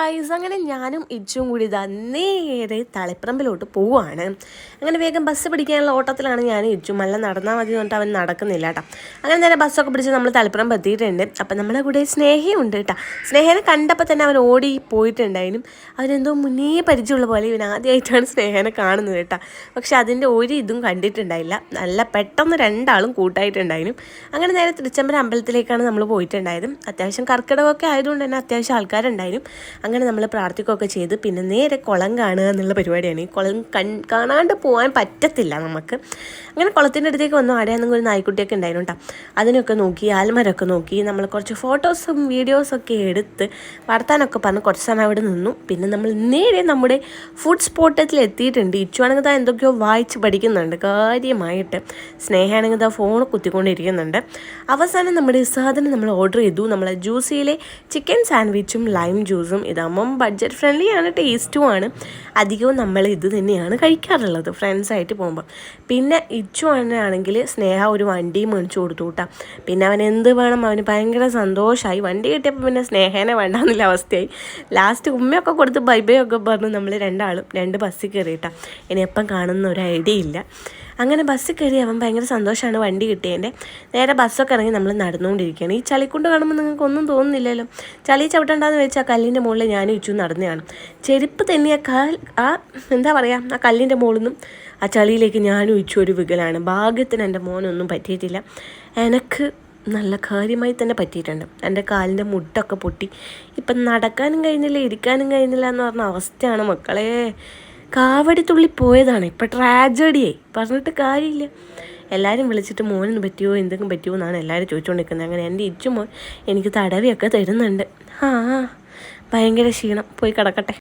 Guys, അങ്ങനെ ഞാനും ഇച്ചും കൂടി ഇതാ നേരെ തളിപ്പറമ്പിലോട്ട് പോവുകയാണ്. അങ്ങനെ വേഗം ബസ് പിടിക്കാനുള്ള ഓട്ടത്തിലാണ് ഞാനും ഇച്ചും. നല്ല നടന്നാൽ മതി എന്നിട്ട് അവൻ നടക്കുന്നില്ല കേട്ടോ. അങ്ങനെ നേരെ ബസ്സൊക്കെ പിടിച്ച് നമ്മൾ തളിപ്പറമ്പ് എത്തിയിട്ടുണ്ട്. അപ്പം നമ്മുടെ കൂടെ സ്നേഹയുണ്ട് കേട്ടോ. സ്നേഹനെ കണ്ടപ്പോൾ തന്നെ അവൻ ഓടി പോയിട്ടുണ്ടായിരുന്നു. അവനെന്തോ മുന്നേ പരിചയമുള്ള പോലെ ഇവൻ ആദ്യമായിട്ടാണ് സ്നേഹനെ കാണുന്നത് കേട്ടോ. പക്ഷെ അതിൻ്റെ ഒരു ഇതും കണ്ടിട്ടുണ്ടായില്ല. നല്ല പെട്ടെന്ന് രണ്ടാളും കൂട്ടായിട്ടുണ്ടായിരുന്നു. അങ്ങനെ നേരെ തൃച്ചംബരം അമ്പലത്തിലേക്കാണ് നമ്മൾ പോയിട്ടുണ്ടായത്. അത്യാവശ്യം കർക്കിടകമൊക്കെ ആയതുകൊണ്ട് തന്നെ അത്യാവശ്യം ആൾക്കാരുണ്ടായിരുന്നു. അങ്ങനെ നമ്മൾ പ്രാർത്ഥിക്കുകയൊക്കെ ചെയ്ത് പിന്നെ നേരെ കുളം കാണുക എന്നുള്ള പരിപാടിയാണ്. ഈ കുളം കാണാണ്ട് പോകാൻ പറ്റത്തില്ല നമുക്ക്. അങ്ങനെ കുളത്തിൻ്റെ അടുത്തേക്ക് വന്നു. ആടെയാണെങ്കിൽ ഒരു നായ്ക്കുട്ടിയൊക്കെ ഉണ്ടായിരുന്നു കേട്ടോ. അതിനൊക്കെ നോക്കി ആൽമരമൊക്കെ നോക്കി നമ്മൾ കുറച്ച് ഫോട്ടോസും വീഡിയോസൊക്കെ എടുത്ത് വർത്താനൊക്കെ പറഞ്ഞ് കുറച്ച് സമയം അവിടെ നിന്നു. പിന്നെ നമ്മൾ നേരെ നമ്മുടെ ഫുഡ് സ്പോട്ടത്തിൽ എത്തിയിട്ടുണ്ട്. ഇച്ചുവാണെങ്കിൽ എന്തൊക്കെയോ വായിച്ച് പഠിക്കുന്നുണ്ട് കാര്യമായിട്ട്. സ്നേഹമാണെങ്കിൽ ഫോൺ കുത്തിക്കൊണ്ടിരിക്കുന്നുണ്ട്. അവസാനം നമ്മുടെ സാധനം നമ്മൾ ഓർഡർ ചെയ്തു. നമ്മളെ ജ്യൂസിയിലെ ചിക്കൻ സാൻഡ്വിച്ചും ലൈം ജ്യൂസും. ഇതാകുമ്പം ബഡ്ജറ്റ് ഫ്രണ്ട്ലി ആണ്, ടേസ്റ്റുമാണ്. അധികവും നമ്മൾ ഇത് തന്നെയാണ് കഴിക്കാറുള്ളത് ഫ്രണ്ട്സായിട്ട് പോകുമ്പോൾ. പിന്നെ ഇച്ചു ആണെങ്കിൽ സ്നേഹ ഒരു വണ്ടിയും മേടിച്ചു കൊടുത്തു കേട്ടോ. പിന്നെ അവൻ എന്ത് വേണം, അവന് ഭയങ്കര സന്തോഷമായി. വണ്ടി കിട്ടിയപ്പോൾ പിന്നെ സ്നേഹനെ വേണ്ടാന്നുള്ള അവസ്ഥയായി. ലാസ്റ്റ് ഉമ്മയൊക്കെ കൊടുത്ത് ബൈ ബൈ ഒക്കെ പറഞ്ഞു നമ്മൾ രണ്ടാളും രണ്ട് ബസ്സിൽ കയറിയിട്ടാ. ഇനി എപ്പം കാണുന്ന ഒരു ഐഡിയ ഇല്ല. അങ്ങനെ ബസ്സിൽ കയറി അവൻ ഭയങ്കര സന്തോഷമാണ് വണ്ടി കിട്ടിയതിൻ്റെ. നേരെ ബസ്സൊക്കെ ഇറങ്ങി നമ്മൾ നടന്നുകൊണ്ടിരിക്കുകയാണ്. ഈ ചളിക്കുണ്ട് കാണുമ്പോൾ നിങ്ങൾക്ക് ഒന്നും തോന്നുന്നില്ലല്ലോ. ചളി ചവിട്ടണ്ടെന്ന് വെച്ചാൽ ആ കല്ലിൻ്റെ മുകളിൽ ഞാനും ഇച്ചു നടന്നതാണ്. ചെരുപ്പ് തന്നെയ എന്താ പറയുക, ആ കല്ലിൻ്റെ മുകളിൽ നിന്നും ആ ചളിയിലേക്ക് ഞാനും ഇച്ചു ഒരു വികലാണ്. ഭാഗ്യത്തിന് എൻ്റെ മോനൊന്നും പറ്റിയിട്ടില്ല. എനിക്ക് നല്ല കാര്യമായി തന്നെ പറ്റിയിട്ടുണ്ട്. എൻ്റെ കാലിൻ്റെ മുട്ടൊക്കെ പൊട്ടി. ഇപ്പം നടക്കാനും കഴിഞ്ഞില്ല, ഇരിക്കാനും കഴിഞ്ഞില്ല എന്ന് പറഞ്ഞ അവസ്ഥയാണ് മക്കളെ. കാവടിത്തുള്ളി പോയതാണ്. ഇപ്പം ട്രാജഡിയായി, പറഞ്ഞിട്ട് കാര്യമില്ല. എല്ലാവരും വിളിച്ചിട്ട് മോനൊന്നും പറ്റിയോ എന്തെങ്കിലും പറ്റുമോ എന്നാണ് എല്ലാവരും ചോദിച്ചുകൊണ്ടിരിക്കുന്നത്. അങ്ങനെ എൻ്റെ ഇച്ചു മോൻ എനിക്ക് തടവിയൊക്കെ തരുന്നുണ്ട്. ഭയങ്കര ക്ഷീണം, പോയി കിടക്കട്ടെ.